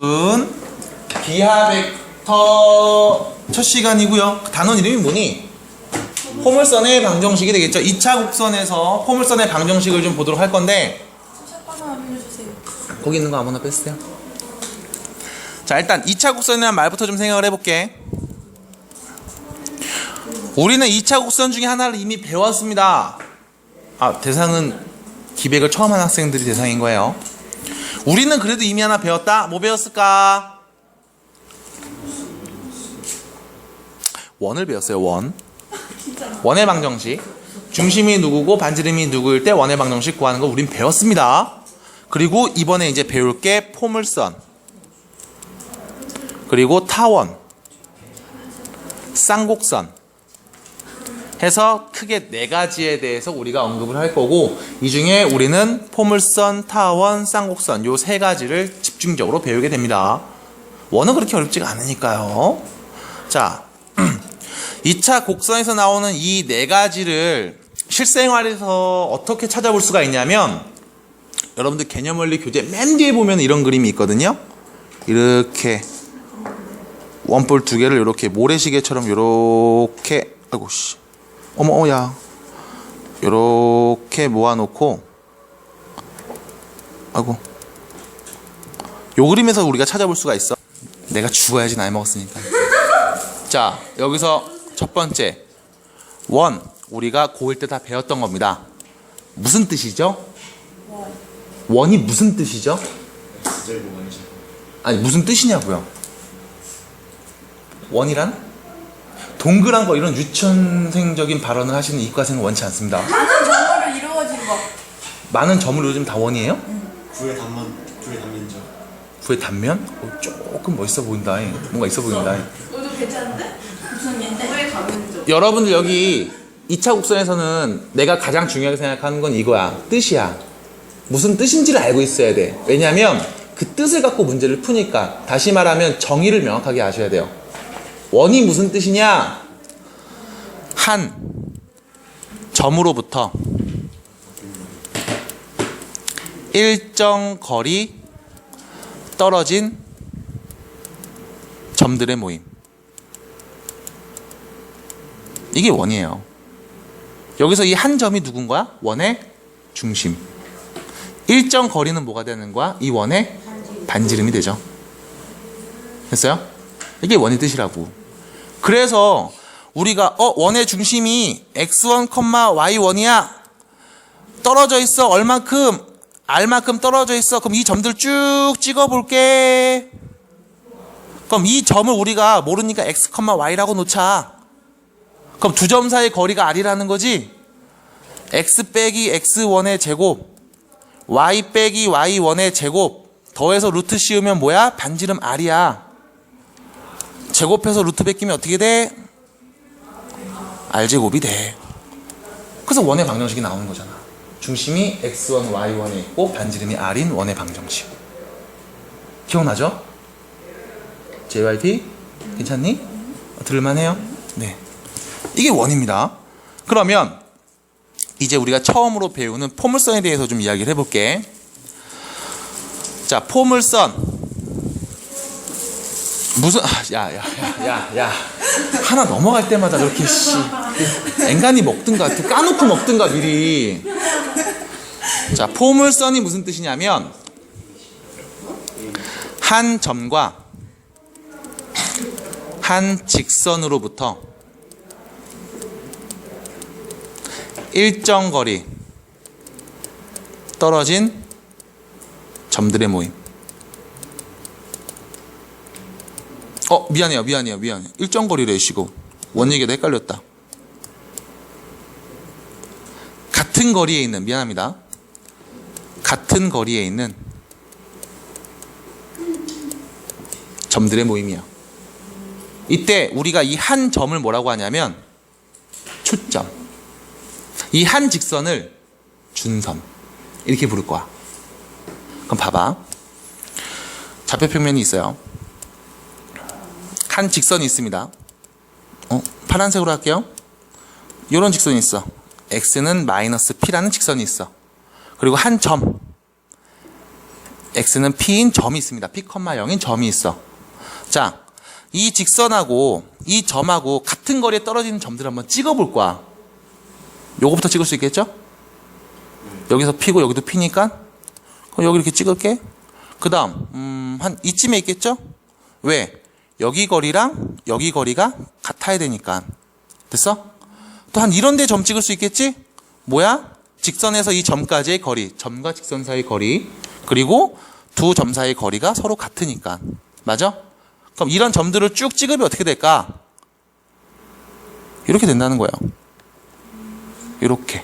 은 기하 벡터 첫 시간이고요. 단원 이름이 뭐니? 포물선의 방정식이 되겠죠. 2차 곡선에서 포물선의 방정식을 좀 보도록 할 건데 거기 있는 거 아무나 뺐어요. 자, 일단 2차 곡선에 대한 말부터 좀 생각을 해볼게. 우리는 2차 곡선 중에 하나를 이미 배웠습니다. 대상은 기백을 처음 한 학생들이 대상인 거예요. 우리는 그래도 이미 하나 배웠다? 뭐 배웠을까? 원을 배웠어요. 원의 방정식. 중심이 누구고 반지름이 누구일 때 원의 방정식 구하는 거 우린 배웠습니다. 그리고 이번에 이제 배울 게 포물선, 그리고 타원, 쌍곡선 해서 크게 4가지에 대해서 우리가 언급을 할 거고, 이 중에 우리는 포물선, 타원, 쌍곡선 요 3가지를 집중적으로 배우게 됩니다. 원은 그렇게 어렵지가 않으니까요. 자, 2차 곡선에서 나오는 이 4가지를 실생활에서 어떻게 찾아볼 수가 있냐면, 여러분들 개념원리 교재 맨 뒤에 보면 이런 그림이 있거든요. 이렇게 원볼 2개를 이렇게 모래시계처럼 이렇게, 아이고 씨, 야, 이렇게 모아놓고, 아이고, 요 그림에서 우리가 찾아볼 수가 있어. 내가 죽어야지 나이 먹었으니까. 자, 여기서 첫 번째 원, 우리가 고1 때 다 배웠던 겁니다. 무슨 뜻이죠? 원이 무슨 뜻이죠? 아니, 무슨 뜻이냐고요? 원이란? 동그란 거, 이런 유치원생적인 발언을 하시는 이과생은 원치 않습니다. 많은 점으로 이루어진 거. 많은 점으로 요즘 다 원이에요? 구의 단면죠. 구의 단면? 조금 멋있어 보인다. 뭔가 있어 보인다. 너도 괜찮은데? 무슨 얘인데? 구의 단면죠. 여러분들 여기 2차 곡선에서는 내가 가장 중요하게 생각하는 건 이거야. 뜻이야. 무슨 뜻인지를 알고 있어야 돼. 왜냐면 그 뜻을 갖고 문제를 푸니까. 다시 말하면 정의를 명확하게 아셔야 돼요. 원이 무슨 뜻이냐? 한 점으로부터 일정 거리 떨어진 점들의 모임. 이게 원이에요. 여기서 이 한 점이 누군 거야? 원의 중심. 일정 거리는 뭐가 되는 거야? 이 원의 반지름이 되죠. 됐어요? 이게 원의 뜻이라고. 그래서 우리가 원의 중심이 x1, y1이야. 떨어져 있어. 얼만큼? r만큼 떨어져 있어. 그럼 이 점들 쭉 찍어볼게. 그럼 이 점을 우리가 모르니까 x, y라고 놓자. 그럼 두 점 사이의 거리가 r이라는 거지. x 빼기 x1의 제곱, y 빼기 y1의 제곱 더해서 루트 씌우면 뭐야? 반지름 r이야. 제곱해서 루트 베끼면 어떻게 돼? r제곱이 돼. 그래서 원의 방정식이 나오는 거잖아. 중심이 x1, y1에 있고 반지름이 r인 원의 방정식. 기억나죠? JYP? 괜찮니? 들을만해요? 네. 이게 원입니다. 그러면 이제 우리가 처음으로 배우는 포물선에 대해서 좀 이야기를 해볼게. 자, 포물선. 무슨 야 하나 넘어갈 때마다 그렇게 앵간히 먹든가 까놓고 먹든가 미리. 자, 포물선이 무슨 뜻이냐면 한 점과 한 직선으로부터 일정 거리 떨어진 점들의 모임. 미안해요. 일정 거리래 시고 원 얘기가 헷갈렸다. 같은 거리에 있는, 미안합니다. 같은 거리에 있는 점들의 모임이야. 이때 우리가 이 한 점을 뭐라고 하냐면 초점, 이 한 직선을 준선, 이렇게 부를 거야. 그럼 봐봐. 좌표평면이 있어요. 한 직선이 있습니다. 파란색으로 할게요. 이런 직선이 있어. x는 마이너스 p라는 직선이 있어. 그리고 한 점 x는 p인 점이 있습니다. p, 0인 점이 있어. 자, 이 직선하고 이 점하고 같은 거리에 떨어지는 점들을 한번 찍어볼 거야. 요거부터 찍을 수 있겠죠? 여기서 p고 여기도 p니까 그럼 여기 이렇게 찍을게. 그 다음 한 이쯤에 있겠죠? 왜? 여기 거리랑 여기 거리가 같아야 되니까. 됐어? 또 한 이런 데 점 찍을 수 있겠지? 뭐야? 직선에서 이 점까지의 거리, 점과 직선 사이의 거리, 그리고 두 점 사이의 거리가 서로 같으니까. 맞아? 그럼 이런 점들을 쭉 찍으면 어떻게 될까? 이렇게 된다는 거예요. 이렇게.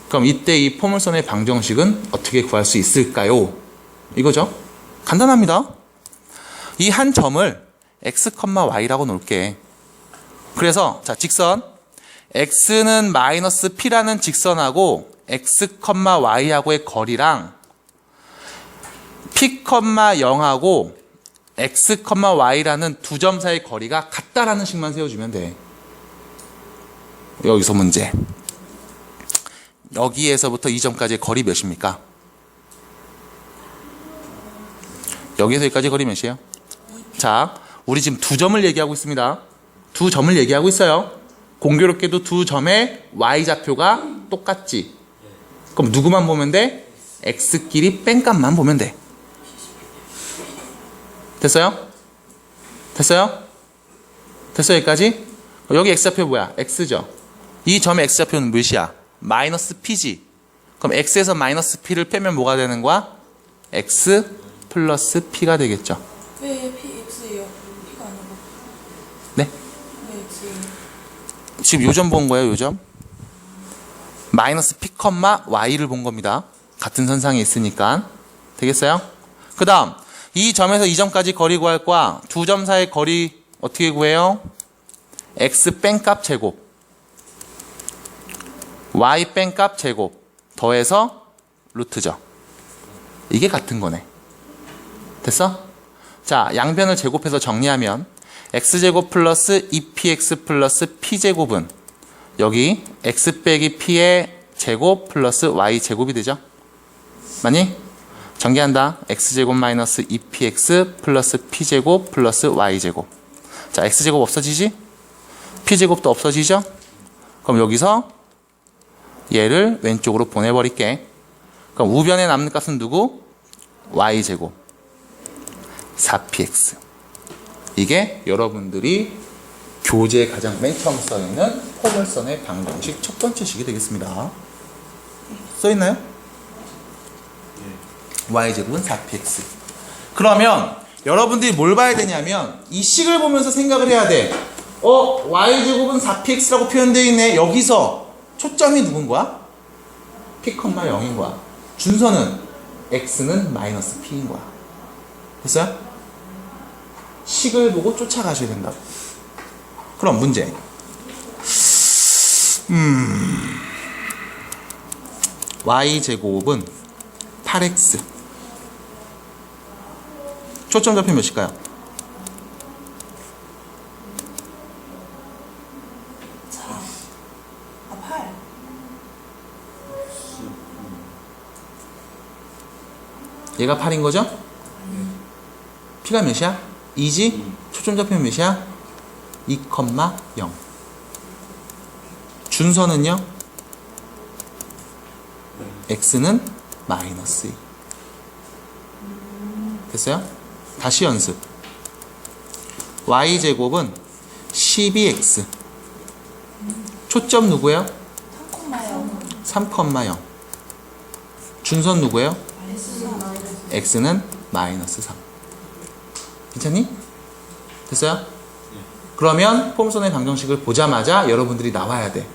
그럼 이때 이 포물선의 방정식은 어떻게 구할 수 있을까요? 이거죠. 간단합니다. 이 한 점을 x, y라고 놓을게. 그래서 자, 직선 x는 마이너스 p라는 직선하고 x, y하고의 거리랑 p, 0하고 x, y라는 두 점 사이의 거리가 같다라는 식만 세워주면 돼. 여기서 문제. 여기에서부터 이 점까지의 거리 몇입니까? 여기에서 여기까지 거리 몇이에요? 자, 우리 지금 두 점을 얘기하고 있습니다. 두 점을 얘기하고 있어요. 공교롭게도 두 점의 y좌표가 똑같지. 그럼 누구만 보면 돼? x끼리 뺀값만 보면 돼. 됐어요? 됐어요? 됐어요 여기까지? 여기 x좌표 뭐야? x죠. 이 점의 x좌표는 몇이야? 마이너스 p지. 그럼 x에서 마이너스 p를 빼면 뭐가 되는 거야? x 플러스 p가 되겠죠. 왜 PX예요? P가 아니고. 네? 왜 X예요? 지금 요 점 본 거예요, 요 점. 마이너스 p, y를 본 겁니다. 같은 선상에 있으니까. 되겠어요? 그 다음, 이 점에서 이 점까지 거리 구할 거야. 두 점 사이의 거리 어떻게 구해요? x 뺀값 제곱, y 뺀값 제곱, 더해서 루트죠. 이게 같은 거네. 됐어? 자, 양변을 제곱해서 정리하면 x제곱 플러스 2px 플러스 p제곱은 여기 x 빼기 p의 제곱 플러스 y제곱이 되죠? 맞니? 전개한다. x제곱 마이너스 2px 플러스 p제곱 플러스 y제곱. 자, x제곱 없어지지? p제곱도 없어지죠? 그럼 여기서 얘를 왼쪽으로 보내버릴게. 그럼 우변에 남는 값은 누구? y제곱 4px. 이게 여러분들이 교재 가장 맨 처음 써있는 포물선의 방정식 첫 번째 식이 되겠습니다. 써있나요? y제곱은 4px. 그러면 여러분들이 뭘 봐야 되냐면 이 식을 보면서 생각을 해야 돼. y제곱은 4px라고 표현되어 있네. 여기서 초점이 누군 거야? p, 0인 거야. 준서는 x는 마이너스 p인 거야. 됐어요? 식을 보고 쫓아가셔야 된다. 그럼 문제. y제곱은 8x. 초점 좌표 몇일까요? 4. 8. 얘가 8인 거죠? p가 몇이야? 2지? 초점 좌표는 몇이야? 2,0. 준서는요? x는 마이너스 2. 됐어요? 다시 연습. y제곱은 12x. 초점 누구예요? 3,0. 준선 누구예요? x는 마이너스 3. 괜찮니? 됐어요? 그러면 포물선의 방정식을 보자마자 여러분들이 나와야 돼.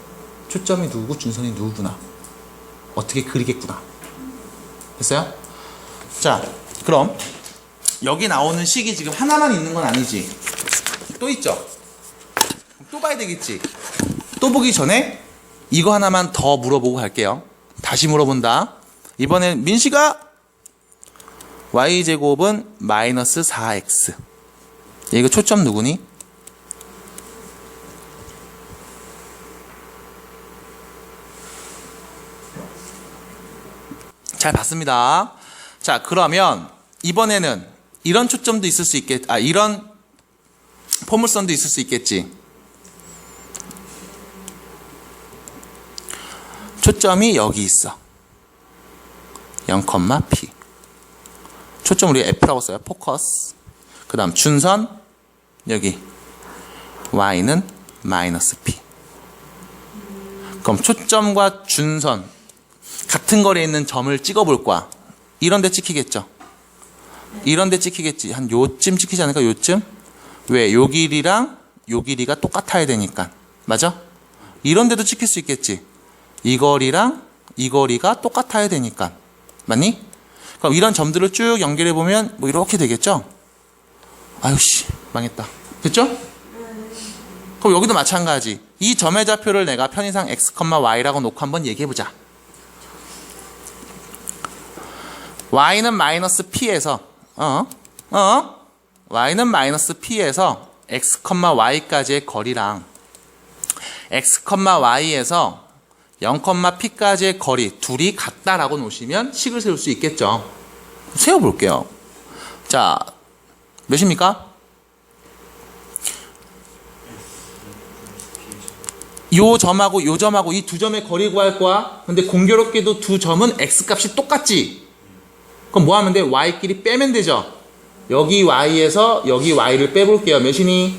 초점이 누구고 준선이 누구구나. 어떻게 그리겠구나. 됐어요? 자, 그럼 여기 나오는 식이 지금 하나만 있는 건 아니지. 또 있죠? 또 봐야 되겠지. 또 보기 전에 이거 하나만 더 물어보고 갈게요. 다시 물어본다. 이번엔 민씨가 y제곱은 마이너스 4x. 이거 초점 누구니? 잘 봤습니다. 자, 그러면 이번에는 이런 초점도 있을 수 있겠, 이런 포물선도 있을 수 있겠지. 초점이 여기 있어. 0,P. 초점 우리 F라고 써요. 포커스. 그 다음 준선 여기. Y는 마이너스 P. 그럼 초점과 준선 같은 거리에 있는 점을 찍어볼 거야. 이런 데 찍히겠죠. 이런 데 찍히겠지. 한 요쯤 찍히지 않을까? 요쯤? 왜? 요 길이랑 요 길이가 똑같아야 되니까. 맞아? 이런 데도 찍힐 수 있겠지. 이 거리랑 이 거리가 똑같아야 되니까. 맞니? 그럼 이런 점들을 쭉 연결해 보면 뭐 이렇게 되겠죠? 아유 씨 망했다. 됐죠? 그럼 여기도 마찬가지. 이 점의 좌표를 내가 편의상 x, y라고 놓고 한번 얘기해 보자. y는 마이너스 p에서 y는 마이너스 p에서 x, y까지의 거리랑 x, y에서 0,p까지의 거리 둘이 같다라고 놓으시면 식을 세울 수 있겠죠. 세워볼게요. 자, 몇입니까? 요 점하고 요 점하고 이 두 점의 거리 구할 거야. 근데 공교롭게도 두 점은 x값이 똑같지. 그럼 뭐 하면 돼? y끼리 빼면 되죠. 여기 y에서 여기 y를 빼볼게요. 몇이니?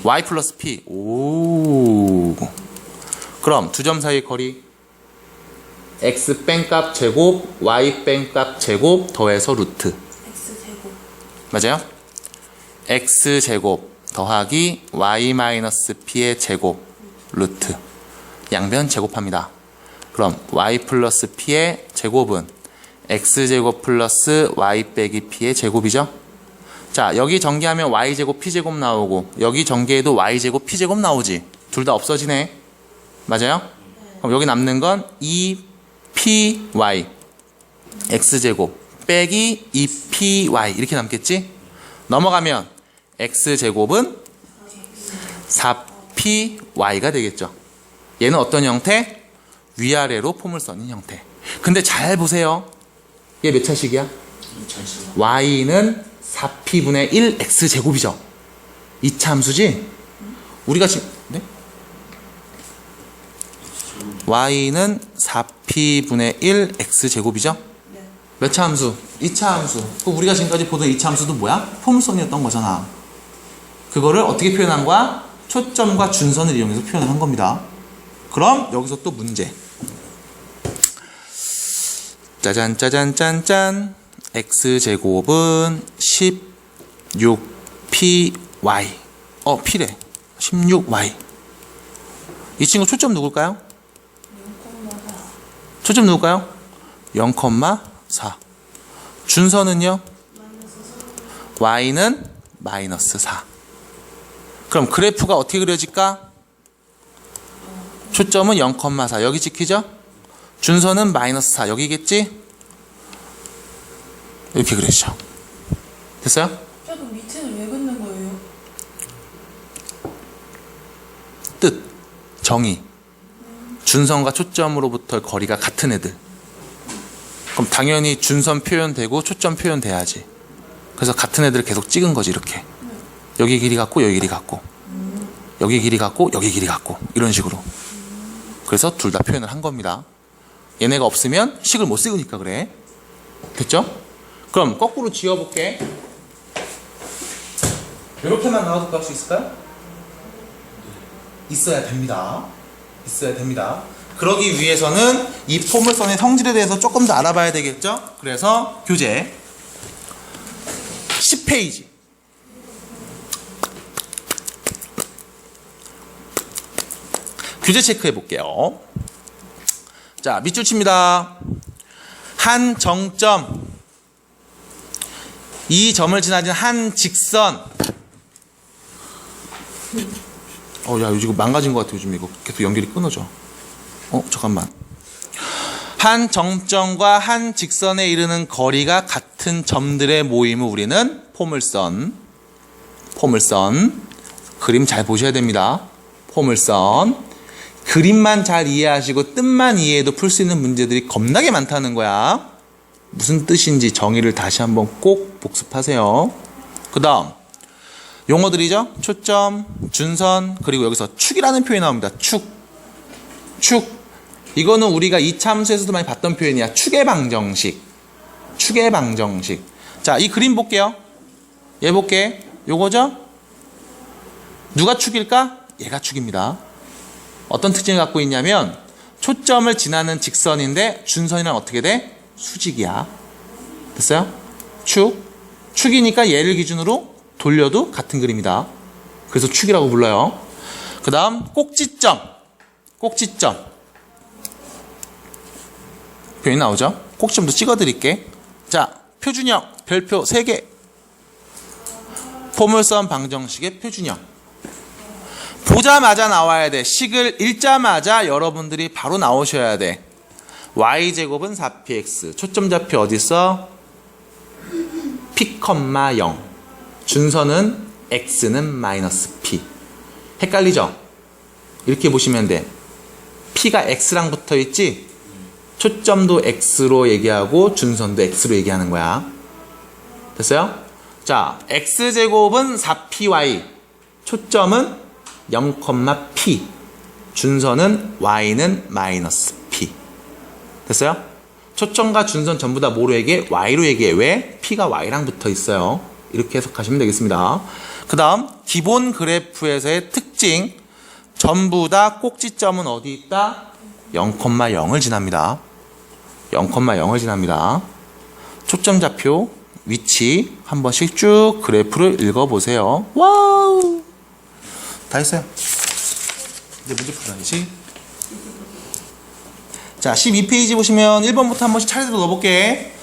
y 플러스 p. 오. 그럼 두 점 사이 거리 x 뺀값 제곱 y 뺀값 제곱 더해서 루트. x제곱. 맞아요? x 제곱 더하기 y 마이너스 p의 제곱 루트. 양변 제곱합니다. 그럼 y 플러스 p의 제곱은 x 제곱 플러스 y 빼기 p의 제곱이죠. 자, 여기 전개하면 y 제곱 p 제곱 나오고 여기 전개해도 y 제곱 p 제곱 나오지. 둘 다 없어지네. 맞아요? 그럼 여기 남는 건 2py x제곱 빼기 2py 이렇게 남겠지? 넘어가면 x제곱은 4py가 되겠죠. 얘는 어떤 형태? 위아래로 포물선인 형태. 근데 잘 보세요. 얘 몇 차식이야? y는 4p분의 1 x제곱이죠. 2차 함수지? 우리가 지금 네? y는 4p분의 1 x제곱이죠? 네. 몇 차 함수? 2차 함수. 그 우리가 지금까지 보던 2차 함수도 뭐야? 포물선이었던 거잖아. 그거를 어떻게 표현한 거야? 초점과 준선을 이용해서 표현을 한 겁니다. 그럼 여기서 또 문제. 짜잔 짜잔 짠짠. x제곱은 16py. p래. 16y. 이 친구 초점 누굴까요? 0,4. 초점 누굴까요? 0,4. 준선은요? y는 마이너스 4. 그럼 그래프가 어떻게 그려질까? 초점은 0,4. 여기 찍히죠? 준선은 마이너스 4. 여기겠지? 이렇게 그려지죠. 됐어요? 저도 밑에는 왜 긋는 거예요? 뜻, 정의. 준선과 초점으로부터 거리가 같은 애들. 그럼 당연히 준선 표현되고 초점 표현돼야지. 그래서 같은 애들을 계속 찍은 거지 이렇게. 여기 길이 같고 여기 길이 같고 여기 길이 같고 여기 길이 같고 이런 식으로. 그래서 둘 다 표현을 한 겁니다. 얘네가 없으면 식을 못 쓰니까 그래. 됐죠? 그럼 거꾸로 지워볼게. 이렇게만 나와도 할 수 있을까요? 있어야 됩니다. 있어야 됩니다. 그러기 위해서는 이 포물선의 성질에 대해서 조금 더 알아봐야 되겠죠? 그래서 교재 10페이지. 교재 체크해 볼게요. 자, 밑줄 칩니다. 한 정점, 이 점을 지나진 한 직선. 야, 이거 망가진 것 같아. 요즘 이거 계속 연결이 끊어져. 잠깐만. 한 정점과 한 직선에 이르는 거리가 같은 점들의 모임을 우리는 포물선. 그림 잘 보셔야 됩니다. 포물선. 그림만 잘 이해하시고 뜻만 이해해도 풀 수 있는 문제들이 겁나게 많다는 거야. 무슨 뜻인지 정의를 다시 한번 꼭 복습하세요. 그 다음 용어들이죠. 초점, 준선, 그리고 여기서 축이라는 표현이 나옵니다. 축. 이거는 우리가 이차함수에서도 많이 봤던 표현이야. 축의 방정식. 자, 이 그림 볼게요. 얘 볼게. 요거죠? 누가 축일까? 얘가 축입니다. 어떤 특징을 갖고 있냐면 초점을 지나는 직선인데 준선이랑 어떻게 돼? 수직이야. 됐어요? 축이니까 얘를 기준으로 돌려도 같은 그림이다. 그래서 축이라고 불러요. 그 다음 꼭지점. 표현이 나오죠? 꼭지점도 찍어드릴게. 자, 표준형 별표 3개. 포물선 방정식의 표준형. 보자마자 나와야 돼. 식을 읽자마자 여러분들이 바로 나오셔야 돼. y제곱은 4px. 초점 좌표 어디 있어? p, 0. 준선은 x는 마이너스 p. 헷갈리죠? 이렇게 보시면 돼. p가 x랑 붙어 있지? 초점도 x로 얘기하고 준선도 x로 얘기하는 거야. 됐어요? 자, x제곱은 4py. 초점은 0,p. 준선은 y는 마이너스 p. 됐어요? 초점과 준선 전부 다 뭐로 얘기해? y로 얘기해. 왜? p가 y랑 붙어 있어요. 이렇게 해석하시면 되겠습니다. 그 다음 기본 그래프에서의 특징. 전부 다 꼭지점은 어디 있다? 0,0을 지납니다. 0,0을 지납니다. 초점 좌표 위치 한 번씩 쭉 그래프를 읽어보세요. 와우! 다 했어요. 이제 문제 풀어야지. 자, 12페이지 보시면 1번부터 한 번씩 차례대로 넣어볼게.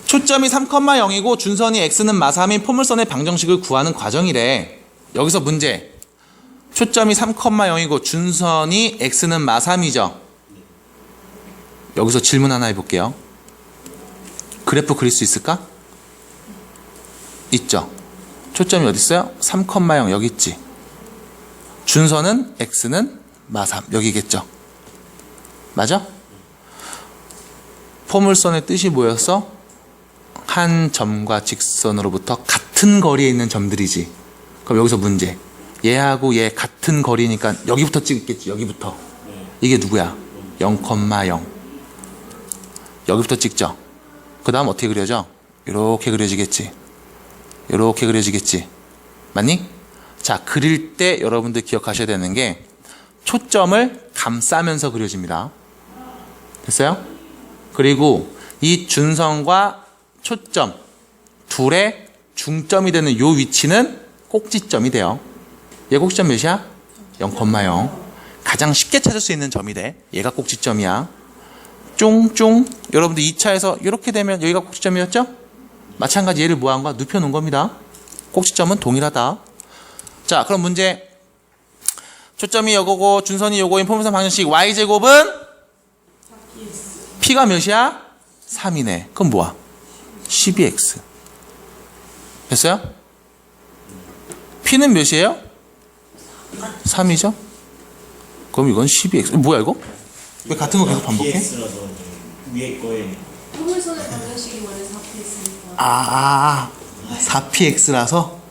초점이 3,0이고 준선이 x는 마3인 포물선의 방정식을 구하는 과정이래. 여기서 문제. 초점이 3,0이고 준선이 x는 마3이죠. 여기서 질문 하나 해볼게요. 그래프 그릴 수 있을까? 있죠. 초점이 어디 있어요? 3,0 여기 있지. 준선은 x는 마3 여기겠죠. 맞아? 포물선의 뜻이 뭐였어? 한 점과 직선으로부터 같은 거리에 있는 점들이지. 그럼 여기서 문제. 얘하고 얘 같은 거리니까 여기부터 찍겠지. 여기부터. 이게 누구야? 0,0. 여기부터 찍죠. 그 다음 어떻게 그려져? 이렇게 그려지겠지. 이렇게 그려지겠지. 맞니? 자, 그릴 때 여러분들 기억하셔야 되는 게 초점을 감싸면서 그려집니다. 됐어요? 그리고 이 준선과 초점 둘의 중점이 되는 요 위치는 꼭지점이 돼요. 얘 꼭지점 몇이야? 0,0. 가장 쉽게 찾을 수 있는 점이 돼. 얘가 꼭지점이야. 쫑쫑. 여러분들 2차에서 이렇게 되면 여기가 꼭지점이었죠? 마찬가지 얘를 뭐 한 거야? 눕혀놓은 겁니다. 꼭지점은 동일하다. 자, 그럼 문제. 초점이 요거고 준선이 요거인 포물선 방정식 y제곱은 p가 몇이야? 3이네. 그럼 뭐야? 12x. 됐어요? p는 몇이에요? 3이죠? 그럼 이건 12x. 뭐야 이거? 왜 같은 거 계속 반복해? PX라서 위에 거에 포물선의 방정식이 원래 4px니까. 4px라서?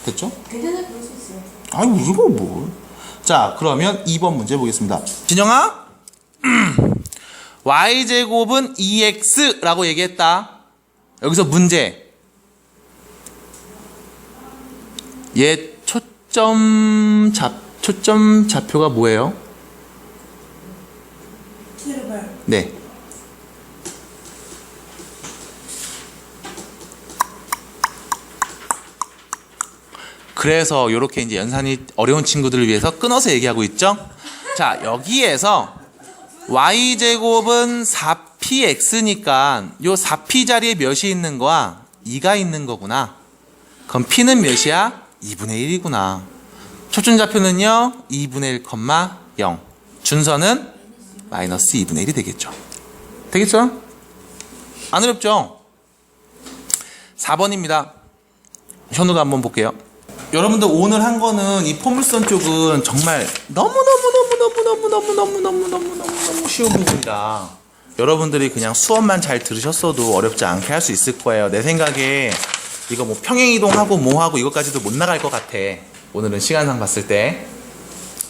됐죠? 괜찮아 그럴 수 있어요. 아이고 이거 뭐. 자, 그러면 2번 문제 보겠습니다. 진영아, y제곱은 2x라고 얘기했다. 여기서 문제. 얘 초점 좌표가 뭐예요? 제발. 네. 그래서 이렇게 이제 연산이 어려운 친구들을 위해서 끊어서 얘기하고 있죠. 자, 여기에서 y제곱은 4px니까 요 4p 자리에 몇이 있는 거야? 2가 있는 거구나. 그럼 p는 몇이야? 2분의 1이구나. 초점 좌표는요 2분의 1,0. 준선은 마이너스 2분의 1이 되겠죠. 되겠죠? 안 어렵죠? 4번입니다. 현우가 한번 볼게요. 여러분들 오늘 한 거는 이 포물선 쪽은 정말 너무 쉬운 부분이다. 여러분들이 그냥 수업만 잘 들으셨어도 어렵지 않게 할 수 있을 거예요. 내 생각에 이거 뭐 평행이동하고 뭐하고 이것까지도 못 나갈 것 같아. 오늘은 시간상 봤을 때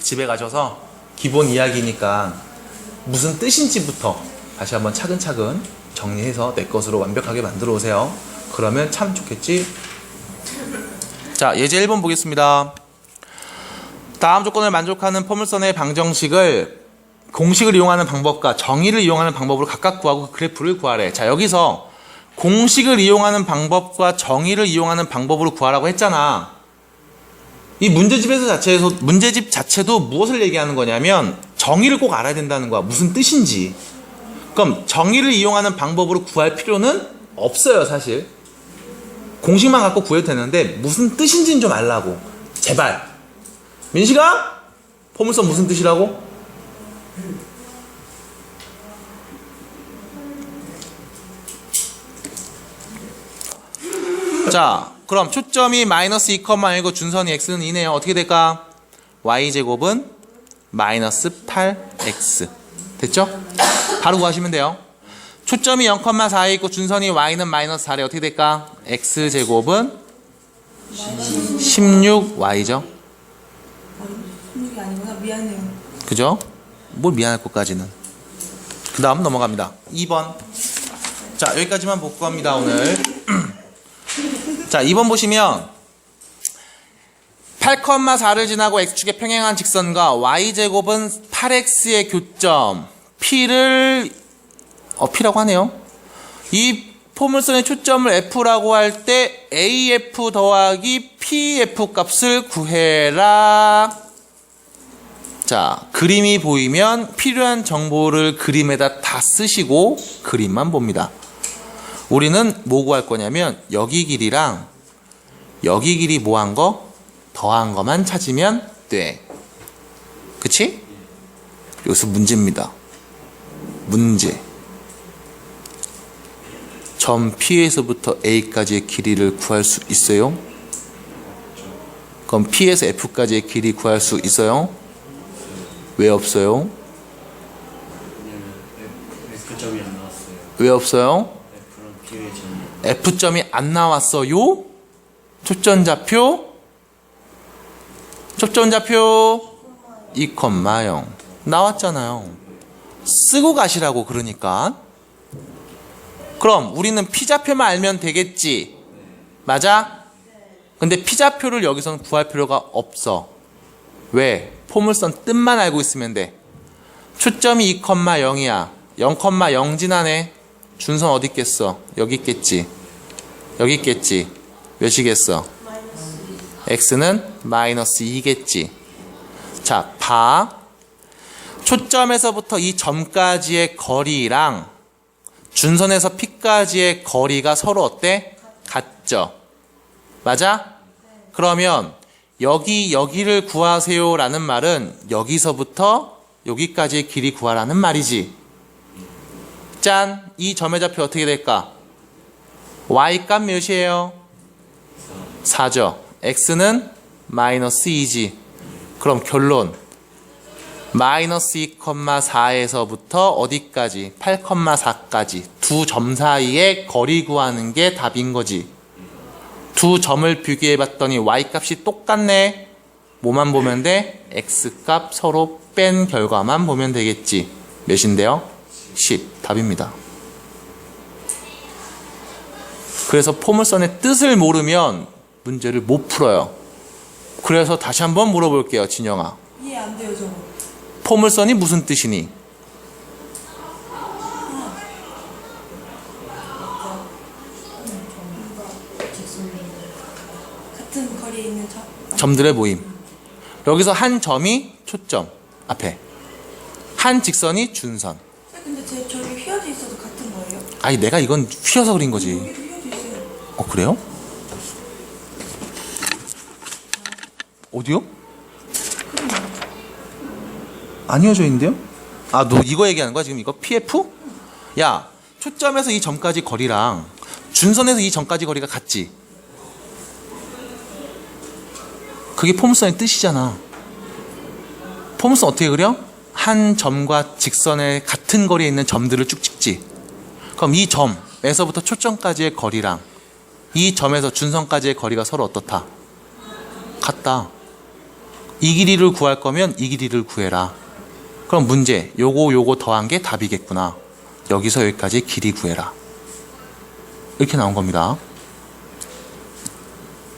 집에 가셔서 기본 이야기니까 무슨 뜻인지부터 다시 한번 차근차근 정리해서 내 것으로 완벽하게 만들어 오세요. 그러면 참 좋겠지? 자, 예제 1번 보겠습니다. 다음 조건을 만족하는 포물선의 방정식을 공식을 이용하는 방법과 정의를 이용하는 방법으로 각각 구하고 그 그래프를 구하래. 자, 여기서 공식을 이용하는 방법과 정의를 이용하는 방법으로 구하라고 했잖아. 이 문제집 자체도 무엇을 얘기하는 거냐면 정의를 꼭 알아야 된다는 거야. 무슨 뜻인지. 그럼 정의를 이용하는 방법으로 구할 필요는 없어요, 사실. 공식만 갖고 구해도 되는데 무슨 뜻인지는 좀 알라고. 제발. 민식아? 포물선 무슨 뜻이라고? 자, 그럼 초점이 마이너스 2,1고 준선이 x는 2네요. 어떻게 될까? y제곱은 마이너스 8x. 됐죠? 바로 구하시면 돼요. 초점이 0,4에 있고 준선이 y는 마이너스 4래. 어떻게 될까? x제곱은 16y죠. 16이 아니구나. 미안해요. 그죠? 뭘 미안할 것까지는. 그 다음 넘어갑니다. 2번. 자, 여기까지만 볼 겁니다, 오늘. 자, 2번 보시면 8,4를 지나고 x축에 평행한 직선과 y제곱은 8x의 교점 p를 P라고 하네요. 이 포물선의 초점을 F라고 할 때 AF 더하기 PF 값을 구해라. 자, 그림이 보이면 필요한 정보를 그림에다 다 쓰시고 그림만 봅니다. 우리는 뭐 구할 거냐면 여기 길이랑 여기 길이 뭐 한 거? 더한 거만 찾으면 돼. 그치? 여기서 문제입니다. 문제. 점 P에서부터 A까지의 길이를 구할 수 있어요? 그럼 P에서 F까지의 길이 구할 수 있어요? 왜 없어요? 왜냐면 F점이 안 나왔어요. 왜 없어요? F랑 P의 점이. F점이 안 나왔어요? 초점좌표 2,0 나왔잖아요. 쓰고 가시라고. 그러니까 그럼 우리는 P좌표만 알면 되겠지. 맞아? 근데 P좌표를 여기서는 구할 필요가 없어. 왜? 포물선 뜻만 알고 있으면 돼. 초점이 2,0이야 0,0 지나네. 준선 어디 있겠어? 여기 있겠지. 여기 있겠지. 몇이겠어? x는 마이너스 2겠지. 자, 봐. 초점에서부터 이 점까지의 거리랑 준선에서 P까지의 거리가 서로 어때? 같죠? 맞아? 그러면 여기를 구하세요 라는 말은 여기서부터 여기까지의 길이 구하라는 말이지. 짠! 이 점의 좌표 어떻게 될까? y값 몇이에요? 4죠. x는 마이너스 2지. 그럼 결론. 마이너스 2,4에서부터 어디까지? 8,4까지. 두 점 사이의 거리 구하는 게 답인 거지. 두 점을 비교해 봤더니 y값이 똑같네. 뭐만 보면 돼? x값 서로 뺀 결과만 보면 되겠지. 몇인데요? 10. 답입니다. 그래서 포물선의 뜻을 모르면 문제를 못 풀어요. 그래서 다시 한번 물어볼게요, 진영아. 이해 안 돼요, 저거. 포물선이 무슨 뜻이니? 같은 거리에 있는 점들의 모임. 여기서 한 점이 초점 앞에, 한 직선이 준선. 근데 저기 휘어져 있어도 같은 거예요? 아니, 내가 이건 휘어서 그린 거지. 여기 휘어져 있어요. 그래요? 어디요? 안 휘어져 있는데요? 아, 너 이거 얘기하는 거야? 지금 이거 PF? 야, 초점에서 이 점까지 거리랑 준선에서 이 점까지 거리가 같지? 그게 포물선의 뜻이잖아. 포물선 어떻게 그려? 한 점과 직선의 같은 거리에 있는 점들을 쭉 찍지. 그럼 이 점에서부터 초점까지의 거리랑 이 점에서 준선까지의 거리가 서로 어떻다? 같다. 이 길이를 구할 거면 이 길이를 구해라. 그럼 문제, 요거 더한 게 답이겠구나. 여기서 여기까지 길이 구해라. 이렇게 나온 겁니다.